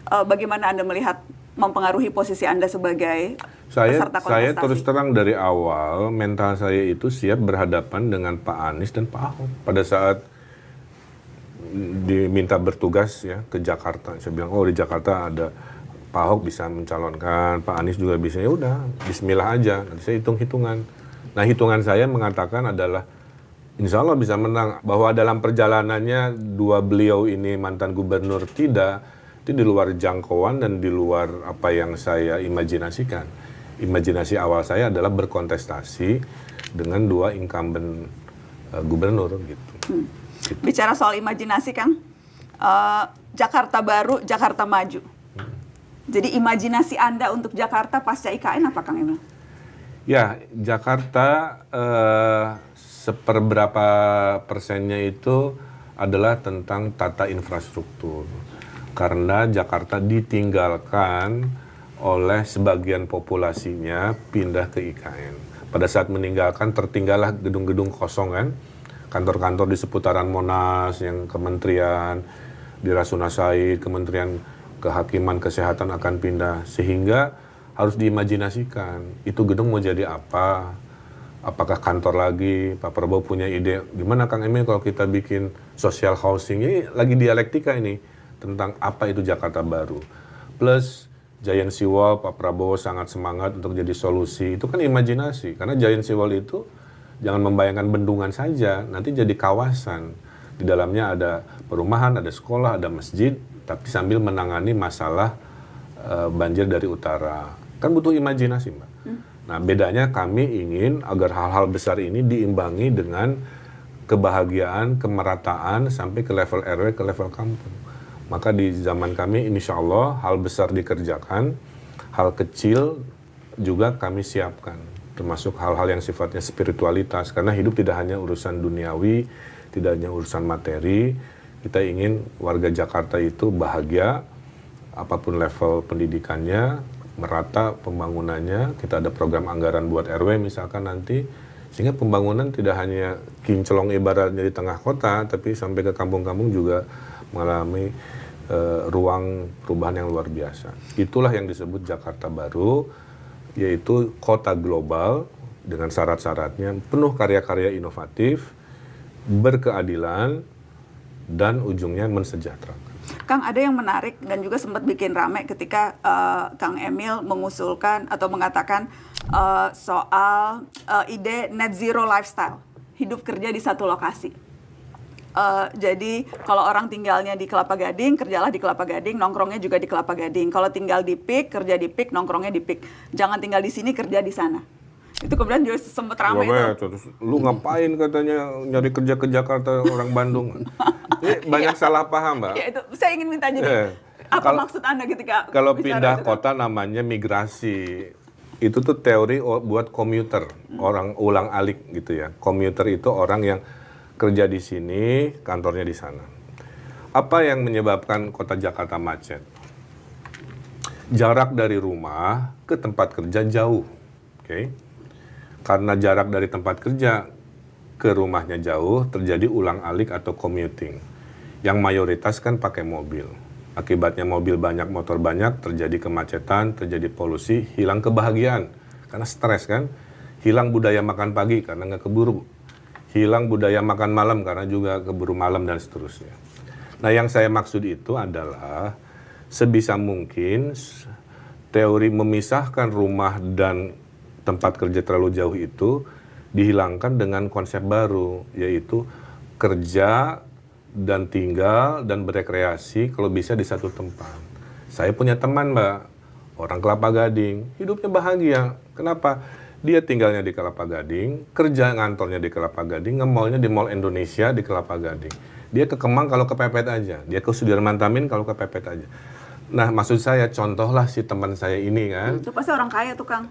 bagaimana Anda melihat mempengaruhi posisi Anda sebagai peserta kontestasi? Saya terus terang dari awal mental saya itu siap berhadapan dengan Pak Anies dan Pak Ahok. Pada saat diminta bertugas ya ke Jakarta, saya bilang di Jakarta ada Pak Ahok bisa mencalonkan, Pak Anies juga bisa, ya udah, bismillah aja. Nanti saya hitung-hitungan. Nah, hitungan saya mengatakan adalah insya Allah bisa menang. Bahwa dalam perjalanannya dua beliau ini mantan gubernur tidak, itu di luar jangkauan dan di luar apa yang saya imajinasikan. Imajinasi awal saya adalah berkontestasi dengan dua incumbent gubernur gitu. Bicara soal imajinasi, Kang, Jakarta baru, Jakarta maju. Jadi imajinasi Anda untuk Jakarta pasca IKN apa, Kang Emil? Ya, Jakarta seperberapa persennya itu adalah tentang tata infrastruktur. Karena Jakarta ditinggalkan oleh sebagian populasinya pindah ke IKN. Pada saat meninggalkan tertinggallah gedung-gedung kosong kan, kantor-kantor di seputaran Monas yang kementerian, di Rasuna Said, Kementerian Kehakiman, Kesehatan akan pindah, sehingga harus diimajinasikan itu gedung mau jadi apa, apakah kantor lagi. Pak Prabowo punya ide, gimana Kang Emil kalau kita bikin social housing, ini lagi dialektika ini tentang apa itu Jakarta baru. Plus Giant Sea Wall, Pak Prabowo sangat semangat untuk jadi solusi, itu kan imajinasi, karena Giant Sea Wall itu jangan membayangkan bendungan saja, nanti jadi kawasan, di dalamnya ada perumahan, ada sekolah, ada masjid, tapi sambil menangani masalah banjir dari utara. Kan butuh imajinasi, Mbak. Nah, bedanya kami ingin agar hal-hal besar ini diimbangi dengan kebahagiaan, kemerataan sampai ke level RW, ke level kampung. Maka di zaman kami, insya Allah, hal besar dikerjakan, hal kecil juga kami siapkan. Termasuk hal-hal yang sifatnya spiritualitas. Karena hidup tidak hanya urusan duniawi, tidak hanya urusan materi. Kita ingin warga Jakarta itu bahagia, apapun level pendidikannya, merata pembangunannya. Kita ada program anggaran buat RW misalkan nanti, sehingga pembangunan tidak hanya kinclong ibaratnya di tengah kota, tapi sampai ke kampung-kampung juga mengalami ruang perubahan yang luar biasa. Itulah yang disebut Jakarta Baru, yaitu kota global dengan syarat-syaratnya, penuh karya-karya inovatif, berkeadilan, dan ujungnya mensejahterakan. Kang, ada yang menarik dan juga sempat bikin rame ketika Kang Emil mengusulkan atau mengatakan soal ide net zero lifestyle, hidup kerja di satu lokasi. Jadi kalau orang tinggalnya di Kelapa Gading, kerjalah di Kelapa Gading, nongkrongnya juga di Kelapa Gading. Kalau tinggal di PIK, kerja di PIK, nongkrongnya di PIK. Jangan tinggal di sini, kerja di sana. Itu kemudian juga sempat ramai itu. Terus, lu ngapain katanya nyari kerja ke Jakarta orang Bandung? Ini banyak salah paham, Mbak. Ya, itu saya ingin minta jadi apa maksud Anda ketika kalau pindah itu? kota namanya migrasi. Itu tuh teori buat komuter, orang ulang-alik gitu ya. Komuter itu orang yang kerja di sini, kantornya di sana. Apa yang menyebabkan kota Jakarta macet? Jarak dari rumah ke tempat kerja jauh. Oke. Karena jarak dari tempat kerja ke rumahnya jauh, terjadi ulang-alik atau commuting. Yang mayoritas kan pakai mobil. Akibatnya mobil banyak, motor banyak, terjadi kemacetan, terjadi polusi, hilang kebahagiaan. Karena stres kan. Hilang budaya makan pagi karena nggak keburu. Hilang budaya makan malam karena juga keburu malam dan seterusnya. Nah, yang saya maksud itu adalah sebisa mungkin teori memisahkan rumah dan tempat kerja terlalu jauh itu dihilangkan dengan konsep baru, yaitu kerja dan tinggal dan berekreasi kalau bisa di satu tempat. Saya punya teman, Mbak, orang Kelapa Gading, hidupnya bahagia. Kenapa? Dia tinggalnya di Kelapa Gading, kerja ngantornya di Kelapa Gading, nge-mallnya di Mall Indonesia di Kelapa Gading. Dia ke Kemang kalau kepepet aja, dia ke Sudirman Tamrin kalau kepepet aja. Nah, maksud saya, contohlah si teman saya ini kan. Itu pasti orang kaya tuh, Kang.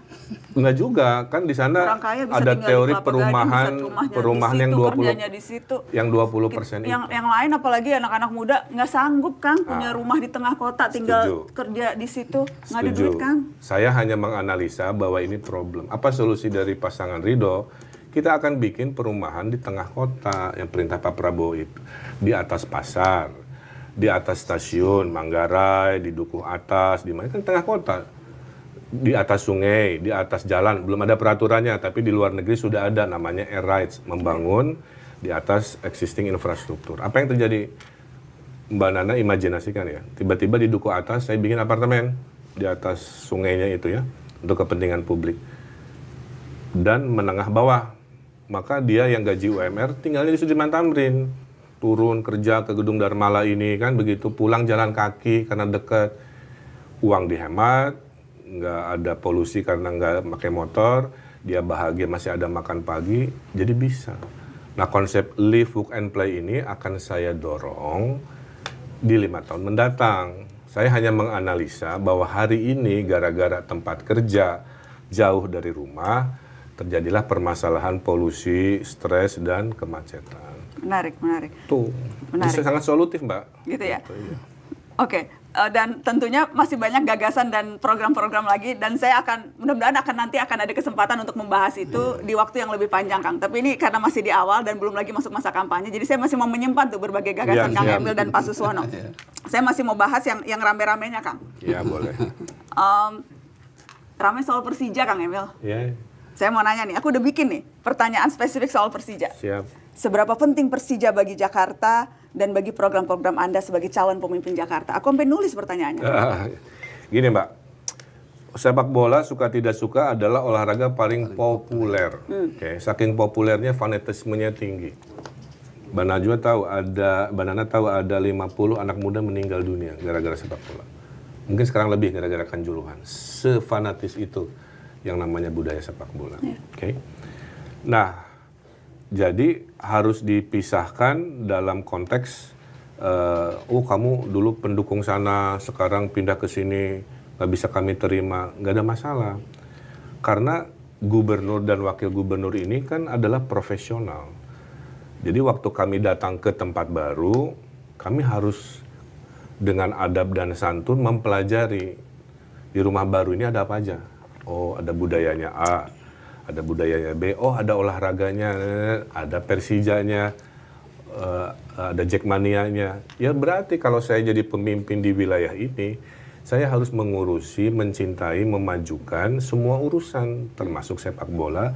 Enggak juga, kan di sana ada teori perumahan yang 20%. Di situ. Yang 20% itu. Yang lain apalagi anak-anak muda nggak sanggup, Kang, punya rumah di tengah kota, tinggal kerja di situ, nggak ada duit, Kang. Saya hanya menganalisa bahwa ini problem. Apa solusi dari pasangan Ridho? Kita akan bikin perumahan di tengah kota, yang perintah Pak Prabowo itu. Di atas pasar, di atas stasiun Manggarai, di Dukuh Atas, di mana kan tengah kota, di atas sungai, di atas jalan, belum ada peraturannya, tapi di luar negeri sudah ada, namanya air rights, membangun di atas existing infrastruktur. Apa yang terjadi, Mbak Nana, imajinasikan ya, tiba-tiba di Dukuh Atas saya bikin apartemen di atas sungainya itu ya, untuk kepentingan publik dan menengah bawah, maka dia yang gaji UMR tinggalnya di Sudirman Tamrin, turun kerja ke gedung Darmala ini kan, begitu pulang jalan kaki karena dekat, uang dihemat, nggak ada polusi karena nggak pakai motor, dia bahagia masih ada makan pagi, jadi bisa. Nah, konsep live, work, and play ini akan saya dorong di 5 tahun mendatang. Saya hanya menganalisa bahwa hari ini gara-gara tempat kerja jauh dari rumah, terjadilah permasalahan polusi, stres, dan kemacetan. Menarik. Tuh, bisa sangat solutif, Mbak. Gitu ya? Gitu, iya. Oke, Dan tentunya masih banyak gagasan dan program-program lagi, dan saya mudah-mudahan nanti akan ada kesempatan untuk membahas itu di waktu yang lebih panjang, Kang. Tapi ini karena masih di awal dan belum lagi masuk masa kampanye, jadi saya masih mau menyimpan tuh berbagai gagasan Kang Emil dan Pak Suswono. Saya masih mau bahas yang rame-ramenya, Kang. Iya, boleh. Rame soal Persija, Kang Emil. Iya. Saya mau nanya nih, aku udah bikin nih pertanyaan spesifik soal Persija. Siap. Seberapa penting Persija bagi Jakarta dan bagi program-program Anda sebagai calon pemimpin Jakarta? Aku sampai nulis pertanyaannya. Gini Mbak, sepak bola suka tidak suka adalah olahraga paling populer. Oke, saking populernya fanatismenya tinggi. Mbak Nana tahu ada 50 anak muda meninggal dunia gara-gara sepak bola. Mungkin sekarang lebih gara-gara Kanjuruhan. Sefanatis itu yang namanya budaya sepak bola. Oke. Nah, jadi harus dipisahkan dalam konteks, kamu dulu pendukung sana, sekarang pindah ke sini, nggak bisa kami terima, nggak ada masalah. Karena gubernur dan wakil gubernur ini kan adalah profesional. Jadi waktu kami datang ke tempat baru, kami harus dengan adab dan santun mempelajari di rumah baru ini ada apa aja. Oh, ada budayanya A, ada budayanya B, oh ada olahraganya, ada Persijanya, ada Jackmanianya. Ya berarti kalau saya jadi pemimpin di wilayah ini, saya harus mengurusi, mencintai, memajukan semua urusan, termasuk sepak bola,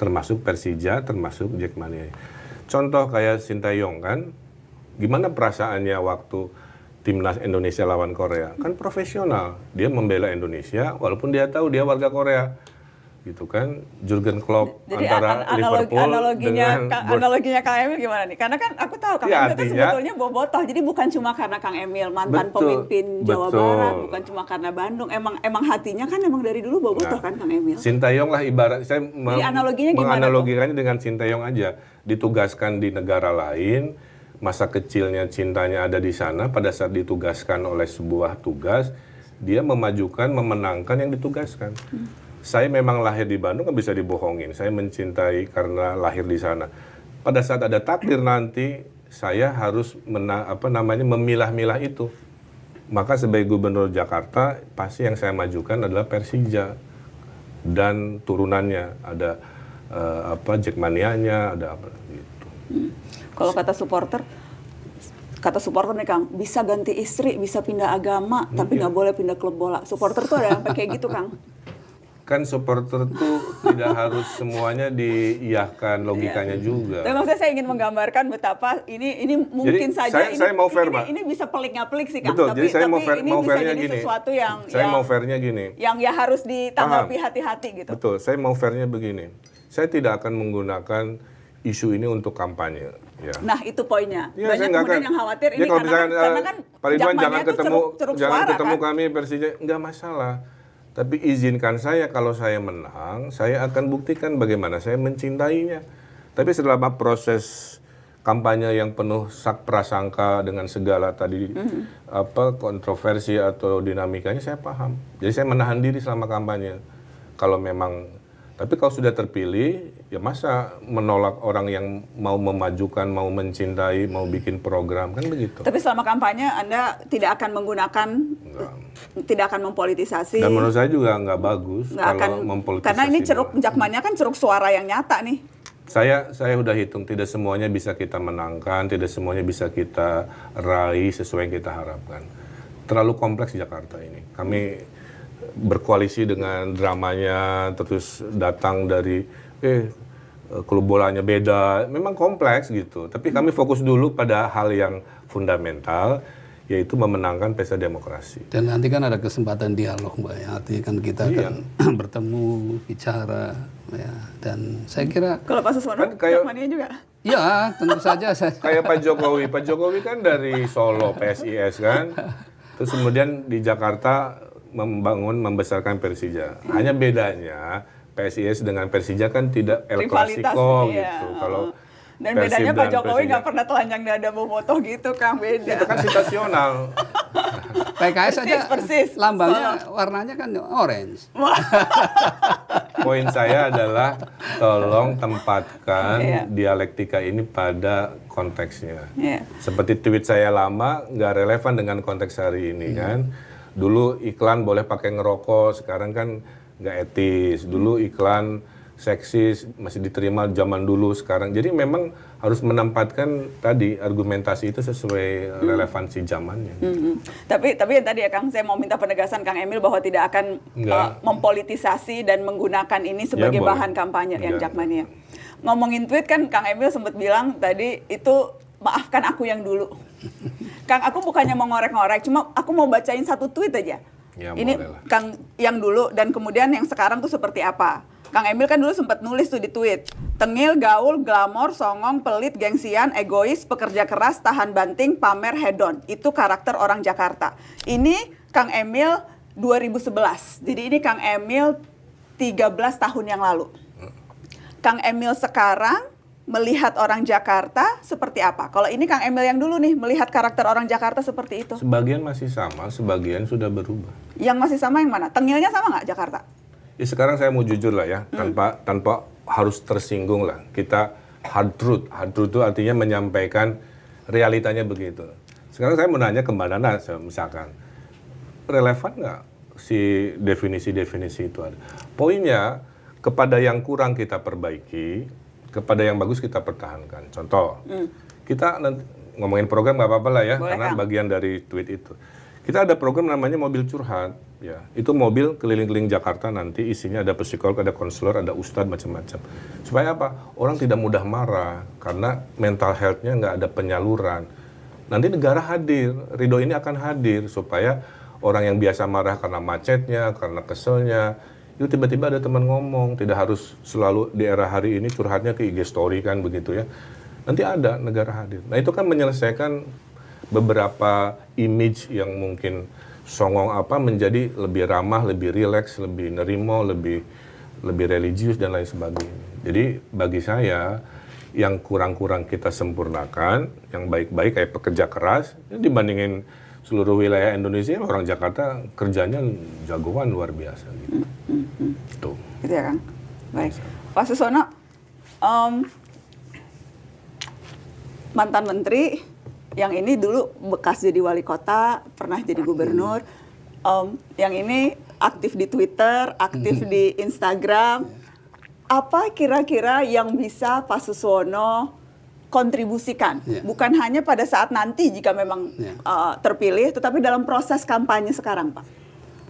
termasuk Persija, termasuk Jackmania. Contoh kayak Sintayong kan, gimana perasaannya waktu Timnas Indonesia lawan Korea? Kan profesional, dia membela Indonesia walaupun dia tahu dia warga Korea. Gitu kan, Jurgen Klopp. Jadi antara Liverpool analoginya Kang Emil gimana nih? Karena kan aku tahu Kang Emil itu sebetulnya bobotoh. Jadi bukan cuma karena Kang Emil mantan pemimpin Jawa Barat, bukan cuma karena Bandung. Emang hatinya kan emang dari dulu bobotoh kan Kang Emil. Sintayong lah ibarat saya menganalogikannya tuh? dengan Sintayong aja. Ditugaskan di negara lain, masa kecilnya cintanya ada di sana, pada saat ditugaskan oleh sebuah tugas, dia memajukan, memenangkan yang ditugaskan. Saya memang lahir di Bandung, kan bisa dibohongin. Saya mencintai karena lahir di sana. Pada saat ada takdir nanti, saya harus memilah-milah itu. Maka sebagai gubernur Jakarta, pasti yang saya majukan adalah Persija dan turunannya. Ada Jackmanianya, ada apa gitu. Kalau kata supporter nih Kang, bisa ganti istri, bisa pindah agama, tapi nggak boleh pindah klub bola. Supporter tuh ada yang kayak gitu Kang. Kan supporter tuh tidak harus semuanya diiyahkan logikanya juga. Tapi maksudnya saya ingin menggambarkan betapa ini mungkin jadi, saja saya mau fair, ini bisa pelik nggak pelik sih Kang. Betul, tapi jadi saya ini mau bisa fairnya jadi gini. Sesuatu yang mau fairnya gini. Yang ya harus ditanggapi hati-hati gitu. Betul, saya mau fairnya begini. Saya tidak akan menggunakan isu ini untuk kampanye. Ya. Nah itu poinnya. Ya, banyak kemudian yang khawatir ini karena kan Pak Ridwan jangan ketemu kan? kami Persija, nggak masalah. Tapi izinkan saya kalau saya menang, saya akan buktikan bagaimana saya mencintainya. Tapi setelah proses kampanye yang penuh sak prasangka dengan segala tadi kontroversi atau dinamikanya, saya paham. Jadi saya menahan diri selama kampanye. Kalau memang, tapi kalau sudah terpilih, ya masa menolak orang yang mau memajukan, mau mencintai, mau bikin program, kan begitu. Tapi selama kampanye Anda tidak akan menggunakan, tidak akan mempolitisasi. Dan menurut saya juga nggak bagus kalau mempolitisasi. Karena ini Jackmania kan ceruk suara yang nyata nih. Saya udah hitung, tidak semuanya bisa kita menangkan, tidak semuanya bisa kita raih sesuai yang kita harapkan. Terlalu kompleks Jakarta ini. Kami berkoalisi dengan dramanya, terus datang dari klub bolanya beda, memang kompleks gitu. Tapi kami fokus dulu pada hal yang fundamental, yaitu memenangkan pesta demokrasi. Dan nanti kan ada kesempatan dialog Mbak, ya. Artinya kan kita akan bertemu, bicara, ya. Dan saya kira kalau Pak Suswono kan Jackmania juga. Ya, tentu saja kayak Pak Jokowi kan dari Solo PSIS kan. Terus kemudian di Jakarta membesarkan Persija. Hanya bedanya PSIS dengan Persija kan tidak El Clasico gitu. Kalau dan bedanya Pak Jokowi nggak pernah telanjang dada bobotoh gitu Kang, beda. Itu kan situasional. PKS aja persis. lambangnya warnanya kan orange. Poin saya adalah tolong tempatkan Iya. dialektika ini pada konteksnya. Iya. Seperti tweet saya lama nggak relevan dengan konteks hari ini kan. Dulu iklan boleh pakai ngerokok, sekarang kan nggak etis. Dulu iklan seksis masih diterima zaman dulu, sekarang. Jadi memang harus menempatkan tadi argumentasi itu sesuai relevansi zamannya. Tapi yang tadi ya Kang, saya mau minta penegasan Kang Emil bahwa tidak akan Enggak. mempolitisasi dan menggunakan ini sebagai boleh. bahan kampanye yang Enggak. Jakmania. Ngomongin tweet kan Kang Emil sempat bilang tadi itu maafkan aku yang dulu. Kang, aku bukannya mau ngorek-ngorek, cuma aku mau bacain satu tweet aja. Ya, Ini boleh lah. Kang yang dulu dan kemudian yang sekarang tuh seperti apa? Kang Emil kan dulu sempat nulis tuh di tweet. Tengil, gaul, glamor, songong, pelit, gengsian, egois, pekerja keras, tahan banting, pamer, hedon. Itu karakter orang Jakarta. Ini Kang Emil 2011. Jadi ini Kang Emil 13 tahun yang lalu. Kang Emil sekarang melihat orang Jakarta seperti apa? Kalau ini Kang Emil yang dulu nih melihat karakter orang Jakarta seperti itu. Sebagian masih sama, sebagian sudah berubah. Yang masih sama yang mana? Tengilnya sama nggak Jakarta? Ya sekarang saya mau jujur lah ya, tanpa harus tersinggung lah. Kita hard truth itu artinya menyampaikan realitanya begitu. Sekarang saya mau nanya ke Mbak Nana misalkan, relevan nggak si definisi-definisi itu ada? Poinnya, kepada yang kurang kita perbaiki, kepada yang bagus kita pertahankan. Contoh, kita nanti ngomongin program nggak apa-apa lah ya, Boleh, karena Kang. bagian dari tweet itu. Kita ada program namanya mobil curhat, ya. Itu mobil keliling-keliling Jakarta nanti isinya ada psikolog, ada konselor, ada ustadz macam-macam. Supaya apa? Orang tidak mudah marah karena mental health-nya nggak ada penyaluran. Nanti negara hadir, Ridho ini akan hadir supaya orang yang biasa marah karena macetnya, karena keselnya, itu tiba-tiba ada teman ngomong, tidak harus selalu di era hari ini curhatnya ke IG story kan begitu ya. Nanti ada negara hadir. Nah itu kan menyelesaikan beberapa image yang mungkin songong apa menjadi lebih ramah, lebih rileks, lebih nerimo, lebih religius dan lain sebagainya. Jadi bagi saya yang kurang-kurang kita sempurnakan, yang baik-baik kayak pekerja keras, dibandingin seluruh wilayah Indonesia, orang Jakarta kerjanya jagoan luar biasa gitu. Tuh. Gitu ya Kang? Baik. Pak Susono, mantan menteri, yang ini dulu bekas jadi wali kota, pernah jadi gubernur, yang ini aktif di Twitter, aktif di Instagram. Apa kira-kira yang bisa Pak Suswono kontribusikan? Bukan hanya pada saat nanti jika memang terpilih, tetapi dalam proses kampanye sekarang, Pak.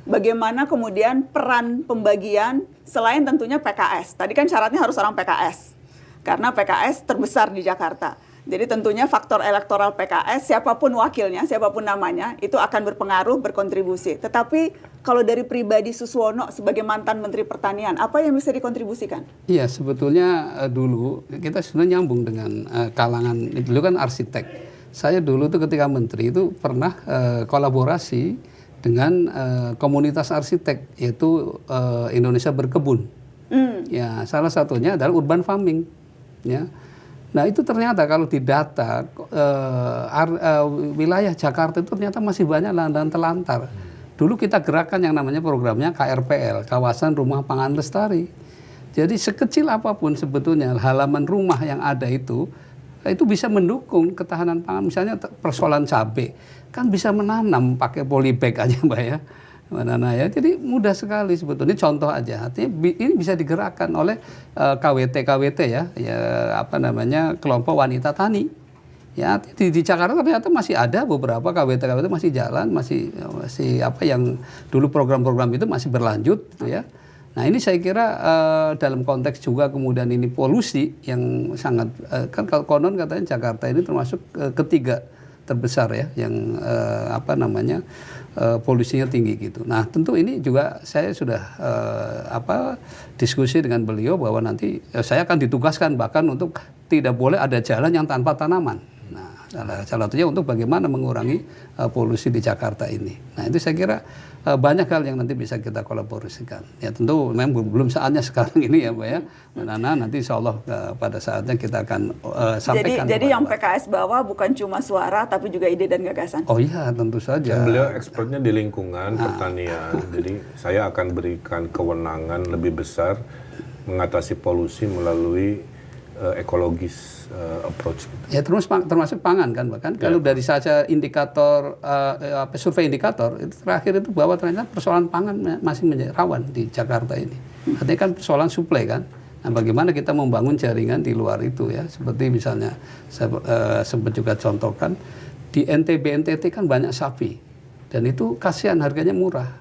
Bagaimana kemudian peran pembagian selain tentunya PKS. Tadi kan syaratnya harus orang PKS. Karena PKS terbesar di Jakarta. Jadi tentunya faktor elektoral PKS, siapapun wakilnya, siapapun namanya, itu akan berpengaruh, berkontribusi. Tetapi kalau dari pribadi Suswono sebagai mantan Menteri Pertanian, apa yang bisa dikontribusikan? Iya, sebetulnya dulu kita sebenarnya nyambung dengan kalangan, dulu kan arsitek. Saya dulu tuh ketika menteri itu pernah kolaborasi dengan komunitas arsitek, yaitu Indonesia Berkebun. Ya, salah satunya adalah urban farming. Ya. Nah itu ternyata kalau didata wilayah Jakarta itu ternyata masih banyak lahan terlantar. Dulu kita gerakan yang namanya programnya KRPL, Kawasan Rumah Pangan Lestari. Jadi sekecil apapun sebetulnya halaman rumah yang ada itu bisa mendukung ketahanan pangan. Misalnya persoalan cabai, kan bisa menanam pakai polybag aja Mbak ya. Nana ya, jadi mudah sekali sebetulnya, contoh aja. Artinya ini bisa digerakkan oleh KWT ya, apa namanya, kelompok wanita tani. Ya, di Jakarta ternyata masih ada beberapa KWT masih jalan, masih apa yang dulu program-program itu masih berlanjut gitu ya. Nah, ini saya kira dalam konteks juga kemudian ini polusi yang sangat kan konon katanya Jakarta ini termasuk ketiga terbesar ya yang apa namanya polusinya tinggi gitu. Nah tentu ini juga saya sudah diskusi dengan beliau bahwa nanti saya akan ditugaskan bahkan untuk tidak boleh ada jalan yang tanpa tanaman. Nah Salah satunya untuk bagaimana mengurangi polusi di Jakarta ini. Nah itu saya kira banyak hal yang nanti bisa kita kolaborasikan. Ya tentu memang belum saatnya sekarang ini ya Mbak ya. Nana, nanti insya Allah pada saatnya kita akan sampaikan. Jadi yang PKS bawa bukan cuma suara tapi juga ide dan gagasan. Oh iya tentu saja. Dan beliau expertnya di lingkungan pertanian, jadi saya akan berikan kewenangan lebih besar mengatasi polusi melalui ekologis approach. Ya termasuk pangan kan bahkan kalau dari saja indikator survei indikator itu terakhir itu bahwa ternyata persoalan pangan masih menjadi rawan di Jakarta ini. Artinya kan persoalan suplai kan. Nah bagaimana kita membangun jaringan di luar itu ya seperti misalnya saya sempat juga contohkan di NTB NTT kan banyak sapi dan itu kasihan harganya murah.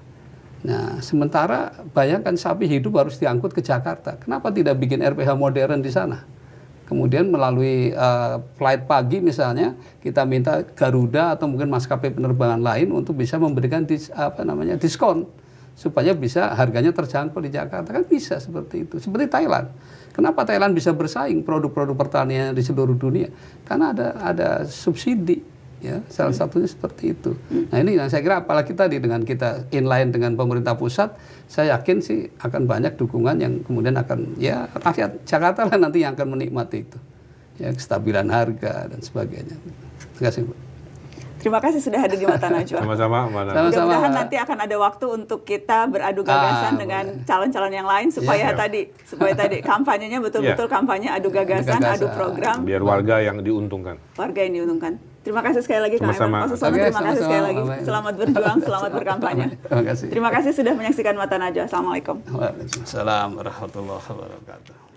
Nah sementara bayangkan sapi hidup harus diangkut ke Jakarta. Kenapa tidak bikin RPH modern di sana? Kemudian melalui flight pagi misalnya kita minta Garuda atau mungkin maskapai penerbangan lain untuk bisa memberikan diskon supaya bisa harganya terjangkau di Jakarta, kan bisa seperti itu. Seperti Thailand. Kenapa Thailand bisa bersaing produk-produk pertanian di seluruh dunia? Karena ada subsidi. Ya, salah satunya seperti itu. Nah ini yang saya kira apalagi tadi dengan kita inline dengan pemerintah pusat, saya yakin sih akan banyak dukungan yang kemudian akan ya rakyat Jakarta lah nanti yang akan menikmati itu. Ya kestabilan harga dan sebagainya. Terima kasih Mbak. Terima kasih sudah hadir di Mata Najwa. Sama-sama, Mbak Nana. Mudah-mudahan nanti akan ada waktu untuk kita beradu gagasan dengan calon-calon yang lain supaya tadi kampanyenya betul-betul kampanye adu gagasan, adu program. Biar warga yang diuntungkan. Warga yang diuntungkan. Terima kasih sekali lagi Kang Sama-sama. Emil. Terima kasih sekali lagi. Selamat berjuang, selamat berkampanye. Terima kasih. Terima kasih sudah menyaksikan Mata Najwa. Assalamualaikum. Waalaikumsalam warahmatullahi wabarakatuh.